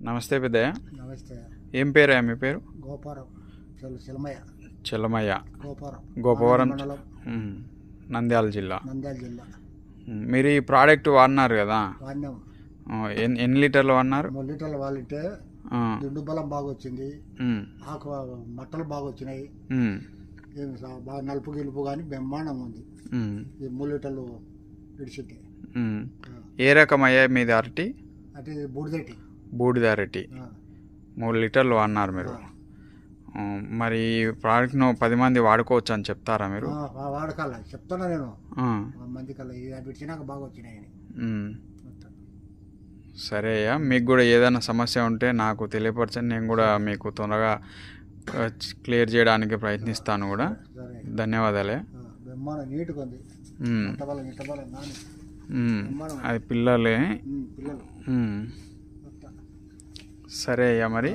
నమస్తే పెద్దయ్య. నమస్తే. ఏం పేరయ్యా మీ పేరు? గోపారం చెల్లమయ్య. చెల్లమయ్య. గోపవరం మండలం, నంద్యాల జిల్లా. జిల్లా. మీరు ఈ ప్రోడక్ట్ వాడినారు కదా, వాడినాం. ఎన్ని లీటర్లు వాడినారు? 3 లీటర్లు వాడితే దుడ్డు బలం బాగా వచ్చింది, ఆకు మట్టలు బాగా వచ్చినాయి, బాగా నలుపు గిలుపు కానీ బ్రహ్మాండంగా ఉంది. ఈ 3 లీటర్లు విడిచితే. ఏ రకం అయ్యా మీది అరటి? అంటే బూడిదటి. బూడిద అరటి 3 లీటర్లు వాడినారు మీరు. మరి ఈ ప్రోడక్ట్ను 10 మంది వాడుకోవచ్చు అని చెప్తారా మీరు? వాడకాల చెప్తాను నేను మంది కల్లా విడిచినాక బాగా వచ్చినాయని. సరే అయ్యా, మీకు కూడా ఏదైనా సమస్య ఉంటే నాకు తెలియపరచండి, నేను కూడా మీకు తొందరగా క్లియర్ చేయడానికి ప్రయత్నిస్తాను కూడా. ధన్యవాదాలే. నీట్గా ఉంది, అది పిల్లలే. సరే అయ్యా మరి.